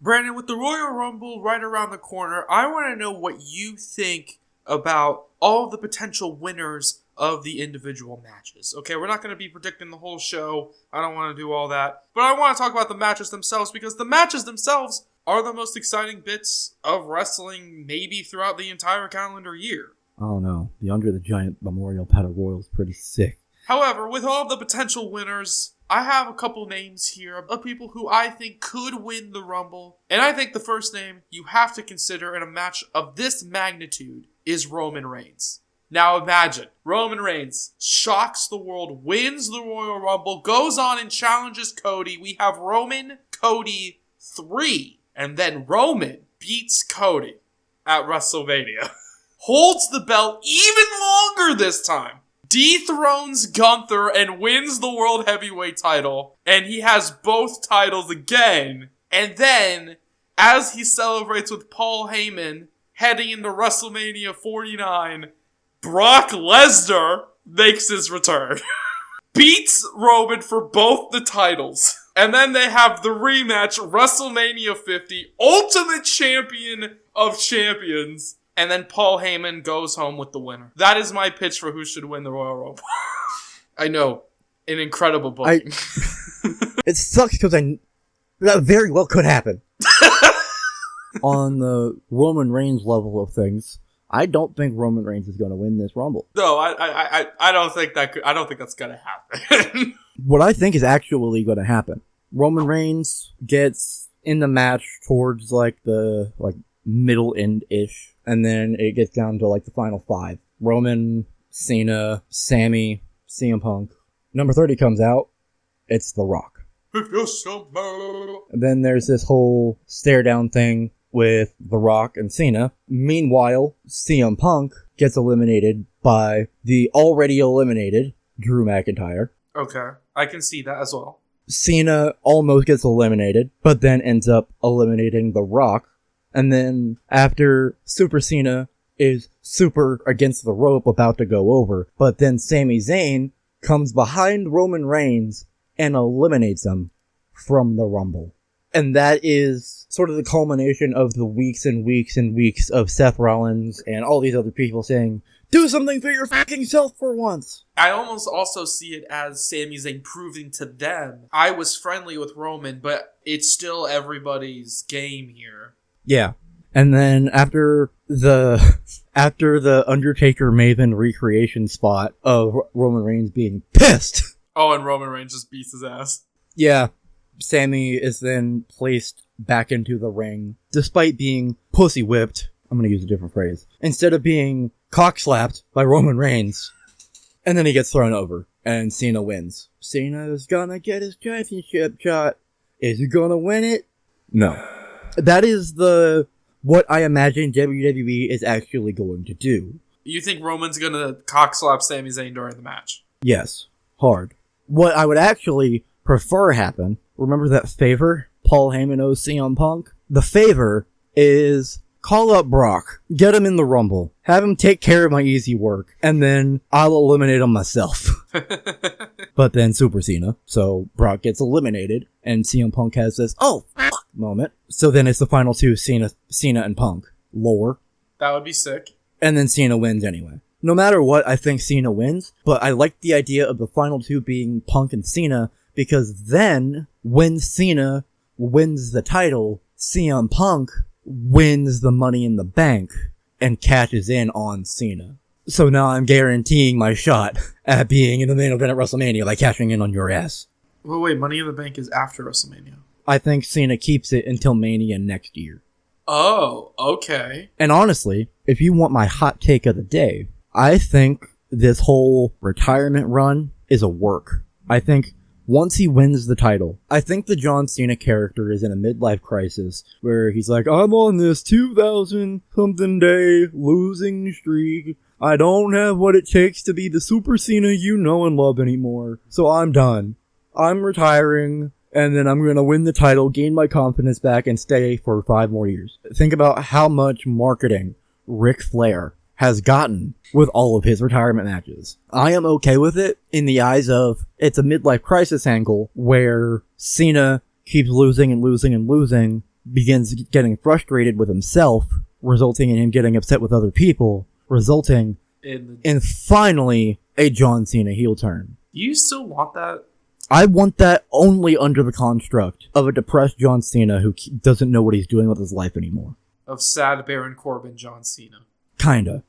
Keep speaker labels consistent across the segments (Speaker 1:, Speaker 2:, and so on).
Speaker 1: Brandon, with the Royal Rumble right around the corner, I want to know what you think about all of the potential winners of the individual matches. Okay, we're not going to be predicting the whole show. I don't want to do all that. But I want to talk about the matches themselves, because the matches themselves are the most exciting bits of wrestling maybe throughout the entire calendar year.
Speaker 2: I don't know. The Andre the Giant Memorial Battle Royal is pretty sick.
Speaker 1: However, with all of the potential winners, I have a couple names here of people who I think could win the Rumble. And I think the first name you have to consider in a match of this magnitude is Roman Reigns. Now imagine, Roman Reigns shocks the world, wins the Royal Rumble, goes on and challenges Cody. We have Roman, Cody 3. And then Roman beats Cody at WrestleMania. Holds the belt even longer this time. Dethrones Gunther and wins the World Heavyweight title. And he has both titles again. And then, as he celebrates with Paul Heyman, heading into WrestleMania 49, Brock Lesnar makes his return. Beats Roman for both the titles. And then they have the rematch, WrestleMania 50, Ultimate Champion of Champions. And then Paul Heyman goes home with the winner. That is my pitch for who should win the Royal Rumble. I know. An incredible booking.
Speaker 2: It sucks because that very well could happen. On the Roman Reigns level of things, I don't think Roman Reigns is going to win this Rumble.
Speaker 1: No, I don't think I don't think that's going to happen.
Speaker 2: What I think is actually going to happen, Roman Reigns gets in the match towards the middle end-ish, and then it gets down to the final 5. Roman, Cena, Sammy, CM Punk. Number 30 comes out. It's The Rock. And then there's this whole stare-down thing with The Rock and Cena. Meanwhile, CM Punk gets eliminated by the already eliminated Drew McIntyre.
Speaker 1: Okay, I can see that as well.
Speaker 2: Cena almost gets eliminated, but then ends up eliminating The Rock. And then after Super Cena is super against the rope, about to go over, but then Sami Zayn comes behind Roman Reigns and eliminates him from the Rumble. And that is sort of the culmination of the weeks and weeks and weeks of Seth Rollins and all these other people saying, do something for your fucking self for once.
Speaker 1: I almost also see it as Sami Zayn proving to them, I was friendly with Roman, but it's still everybody's game here.
Speaker 2: Yeah. And then after the Undertaker Maven recreation spot of Roman Reigns being pissed.
Speaker 1: Oh, and Roman Reigns just beats his ass.
Speaker 2: Yeah. Sammy is then placed back into the ring, despite being pussy whipped. I'm going to use a different phrase. Instead of being cock slapped by Roman Reigns. And then he gets thrown over, and Cena wins. Cena's gonna get his championship shot. Is he gonna win it? No. That is what I imagine WWE is actually going to do.
Speaker 1: You think Roman's gonna cock slap Sami Zayn during the match?
Speaker 2: Yes. Hard. What I would actually prefer happen, remember that favor Paul Heyman owes CM Punk? The favor is call up Brock, get him in the Rumble, have him take care of my easy work, and then I'll eliminate him myself. But then Super Cena, so Brock gets eliminated, and CM Punk has this, oh, fuck moment. So then it's the final two, Cena and Punk. Lore.
Speaker 1: That would be sick.
Speaker 2: And then Cena wins anyway. No matter what, I think Cena wins, but I like the idea of the final two being Punk and Cena, because then, when Cena wins the title, CM Punk wins the Money in the Bank and cashes in on Cena. So now I'm guaranteeing my shot at being in the main event at WrestleMania by cashing in on your ass.
Speaker 1: Well, wait, Money in the Bank is after WrestleMania.
Speaker 2: I think Cena keeps it until Mania next year.
Speaker 1: Oh, okay.
Speaker 2: And honestly, if you want my hot take of the day, I think this whole retirement run is a work. I think once he wins the title, I think the John Cena character is in a midlife crisis where he's like, I'm on this 2,000-something day losing streak. I don't have what it takes to be the Super Cena you know and love anymore. So I'm done. I'm retiring, and then I'm going to win the title, gain my confidence back, and stay for 5 more years. Think about how much marketing Ric Flair has gotten with all of his retirement matches. I am okay with it in the eyes of it's a midlife crisis angle where Cena keeps losing and losing and losing, begins getting frustrated with himself, resulting in him getting upset with other people, resulting in finally a John Cena heel turn.
Speaker 1: You still want that?
Speaker 2: I want that only under the construct of a depressed John Cena who doesn't know what he's doing with his life anymore.
Speaker 1: Of sad Baron Corbin John Cena.
Speaker 2: Kinda.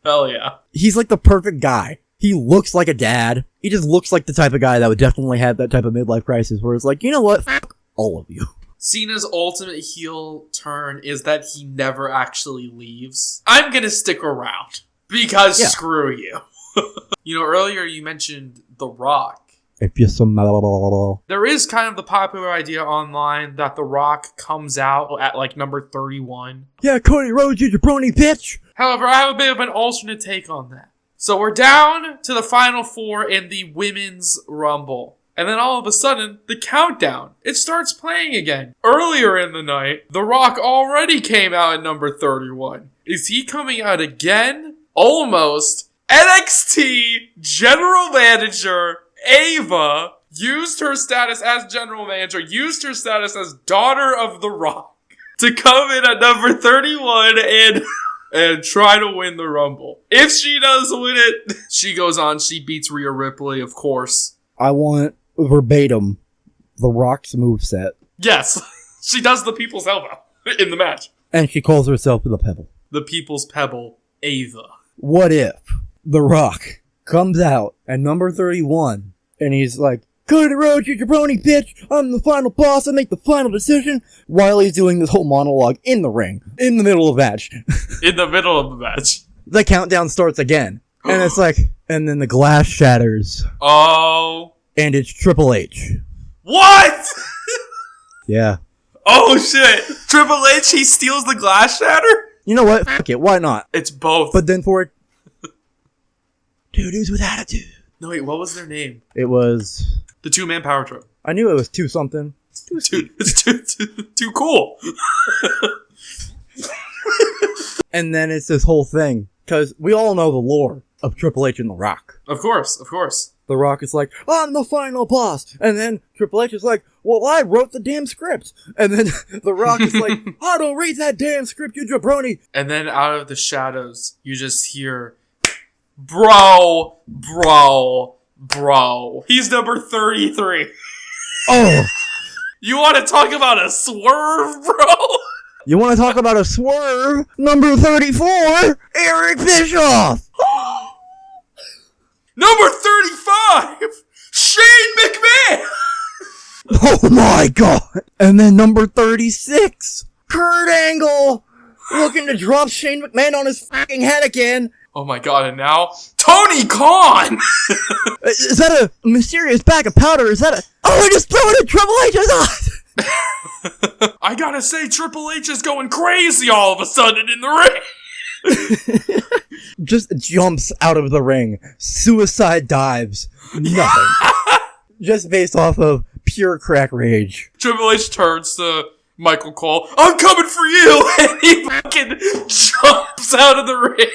Speaker 1: Hell yeah.
Speaker 2: He's like the perfect guy. He looks like a dad. He just looks like the type of guy that would definitely have that type of midlife crisis where it's like, you know what? Fuck all of you.
Speaker 1: Cena's ultimate heel turn is that he never actually leaves. I'm gonna stick around. Because screw you. You know, earlier you mentioned The Rock.
Speaker 2: If you're so...
Speaker 1: There is kind of the popular idea online that The Rock comes out at like number 31.
Speaker 2: Yeah, Cody Rhodes, you jabroni bitch!
Speaker 1: However, I have a bit of an alternate take on that. So we're down to the final four in the Women's Rumble. And then all of a sudden, the countdown, it starts playing again. Earlier in the night, The Rock already came out at number 31. Is he coming out again? Almost. NXT General Manager Ava used her status as General Manager, used her status as Daughter of The Rock to come in at number 31 and try to win the Rumble. If she does win it, she goes on, she beats Rhea Ripley, of course.
Speaker 2: I want verbatim The Rock's moveset.
Speaker 1: Yes, she does the People's Elbow in the match.
Speaker 2: And she calls herself the Pebble.
Speaker 1: The People's Pebble, Ava.
Speaker 2: What if The Rock comes out at number 31 and he's like, Cody Rhodes, you jabroni bitch, I'm the final boss, I make the final decision, while he's doing this whole monologue in the ring, in the middle of the match.
Speaker 1: In the middle of the match.
Speaker 2: The countdown starts again. And it's like, and then the glass shatters.
Speaker 1: Oh.
Speaker 2: And it's Triple H.
Speaker 1: What?
Speaker 2: Yeah.
Speaker 1: Oh shit. Triple H, he steals the glass shatter?
Speaker 2: You know what? Fuck it, why not?
Speaker 1: It's both.
Speaker 2: But then for it, two dudes with attitude.
Speaker 1: No, wait, what was their name?
Speaker 2: It was...
Speaker 1: The two-man power trip.
Speaker 2: I knew it was two something.
Speaker 1: It's too cool.
Speaker 2: And then it's this whole thing. Because we all know the lore of Triple H and The Rock.
Speaker 1: Of course, of course.
Speaker 2: The Rock is like, I'm the final boss. And then Triple H is like, well, I wrote the damn script. And then The Rock is like, I don't read that damn script, you jabroni.
Speaker 1: And then out of the shadows, you just hear, bro. He's number 33.
Speaker 2: Oh.
Speaker 1: You want to talk about a swerve, bro?
Speaker 2: You want to talk about a swerve? Number 34, Eric Bischoff.
Speaker 1: Number 35, Shane McMahon.
Speaker 2: Oh my god. And then number 36, Kurt Angle. Looking to drop Shane McMahon on his fucking head again.
Speaker 1: Oh my god, and now, Tony Khan!
Speaker 2: Is that a mysterious bag of powder? Is that a... Oh, I just threw it in Triple H's eyes!
Speaker 1: I gotta say, Triple H is going crazy all of a sudden in the ring!
Speaker 2: Just jumps out of the ring. Suicide dives. Nothing. Just based off of pure crack rage.
Speaker 1: Triple H turns to Michael Cole, I'm coming for you! And he fucking jumps out of the ring.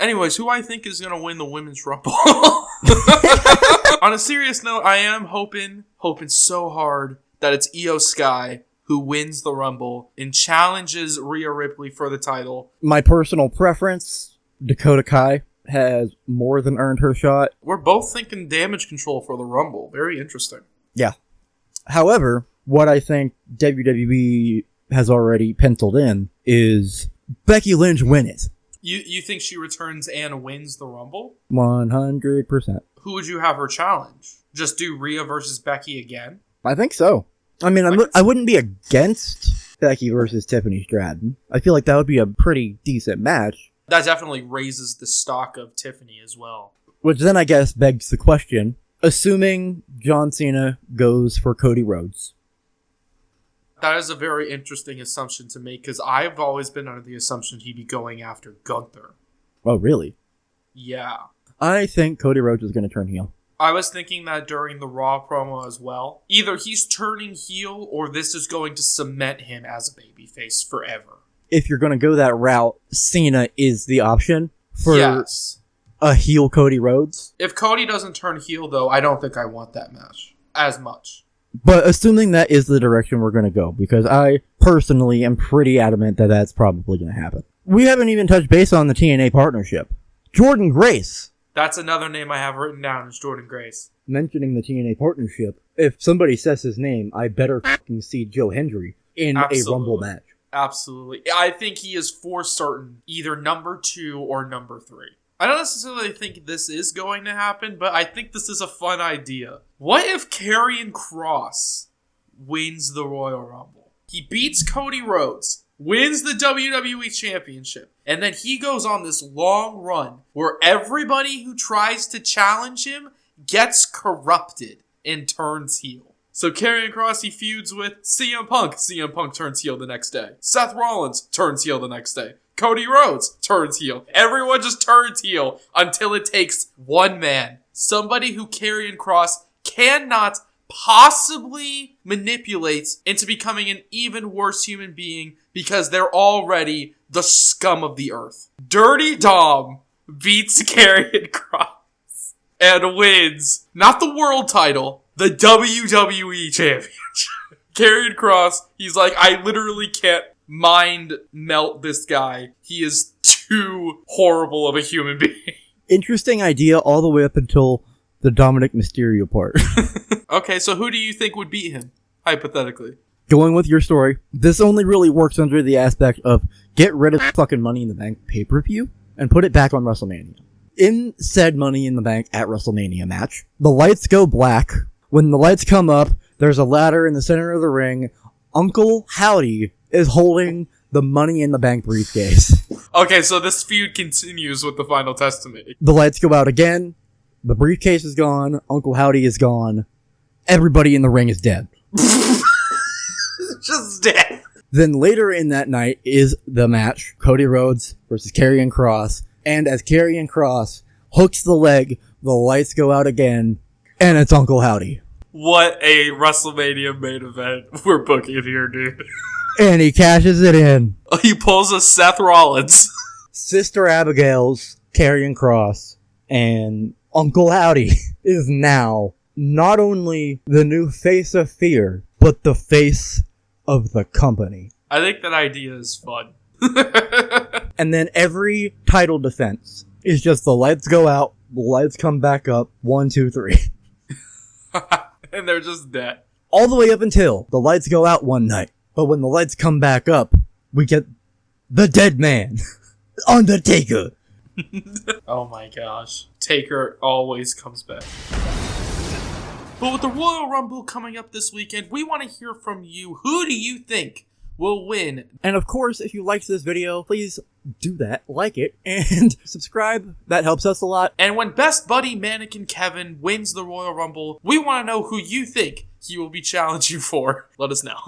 Speaker 1: Anyways, who I think is going to win the Women's Rumble? On a serious note, I am hoping so hard that it's Io Sky who wins the Rumble and challenges Rhea Ripley for the title.
Speaker 2: My personal preference, Dakota Kai has more than earned her shot.
Speaker 1: We're both thinking Damage Control for the Rumble. Very interesting.
Speaker 2: Yeah. However, what I think WWE has already penciled in is Becky Lynch win it.
Speaker 1: You think she returns and wins the Rumble?
Speaker 2: 100%.
Speaker 1: Who would you have her challenge? Just do Rhea versus Becky again?
Speaker 2: I think so. I mean, I wouldn't be against Becky versus Tiffany Stratton. I feel like that would be a pretty decent match.
Speaker 1: That definitely raises the stock of Tiffany as well.
Speaker 2: Which then I guess begs the question, assuming John Cena goes for Cody Rhodes.
Speaker 1: That is a very interesting assumption to make, because I've always been under the assumption he'd be going after Gunther.
Speaker 2: Oh, really?
Speaker 1: Yeah.
Speaker 2: I think Cody Rhodes is going to turn heel.
Speaker 1: I was thinking that during the Raw promo as well. Either he's turning heel, or this is going to cement him as a babyface forever.
Speaker 2: If you're going to go that route, Cena is the option for
Speaker 1: yes.
Speaker 2: A heel Cody Rhodes.
Speaker 1: If Cody doesn't turn heel, though, I don't think I want that match as much.
Speaker 2: But assuming that is the direction we're going to go, because I personally am pretty adamant that that's probably going to happen. We haven't even touched base on the TNA partnership. Jordan Grace.
Speaker 1: That's another name I have written down, is Jordan Grace.
Speaker 2: Mentioning the TNA partnership, if somebody says his name, I better fucking see Joe Hendry in a Rumble match.
Speaker 1: Absolutely. I think he is for certain either number 2 or number 3. I don't necessarily think this is going to happen, but I think this is a fun idea. What if Karrion Kross wins the Royal Rumble? He beats Cody Rhodes, wins the WWE Championship, and then he goes on this long run where everybody who tries to challenge him gets corrupted and turns heel. So Karrion Kross, he feuds with CM Punk. CM Punk turns heel the next day. Seth Rollins turns heel the next day. Cody Rhodes turns heel. Everyone just turns heel until it takes one man. Somebody who Karrion Kross cannot possibly manipulate into becoming an even worse human being because they're already the scum of the earth. Dirty Dom beats Karrion Kross and wins, not the world title, the WWE Championship. Karrion Kross, he's like, I literally can't mind melt this guy. He is too horrible of a human being.
Speaker 2: Interesting idea all the way up until the Dominic Mysterio part.
Speaker 1: Okay, so who do you think would beat him, hypothetically?
Speaker 2: Going with your story, this only really works under the aspect of get rid of fucking Money in the Bank pay-per-view and put it back on WrestleMania. In said Money in the Bank at WrestleMania match, the lights go black. When the lights come up, there's a ladder in the center of the ring. Uncle Howdy is holding the Money in the Bank briefcase.
Speaker 1: Okay, so this feud continues with the Final Testament.
Speaker 2: The lights go out again. The briefcase is gone. Uncle Howdy is gone. Everybody in the ring is dead.
Speaker 1: Just dead.
Speaker 2: Then later in that night is the match, Cody Rhodes versus Karrion Kross. And as Karrion Kross hooks the leg, the lights go out again, and it's Uncle Howdy.
Speaker 1: What a WrestleMania main event we're booking here, dude.
Speaker 2: And he cashes it in.
Speaker 1: He pulls a Seth Rollins.
Speaker 2: Sister Abigail's Karrion Kross and Uncle Howdy is now not only the new face of fear, but the face of the company.
Speaker 1: I think that idea is fun.
Speaker 2: And then every title defense is just the lights go out, the lights come back up, 1, 2, 3.
Speaker 1: And they're just dead.
Speaker 2: All the way up until the lights go out one night. But when the lights come back up, we get the dead man, Undertaker.
Speaker 1: Oh my gosh. Taker always comes back. But with the Royal Rumble coming up this weekend, we want to hear from you. Who do you think will win?
Speaker 2: And of course, if you liked this video, please do that, like it, and subscribe. That helps us a lot.
Speaker 1: And when Best Buddy Mannequin Kevin wins the Royal Rumble, we want to know who you think he will be challenging for. Let us know.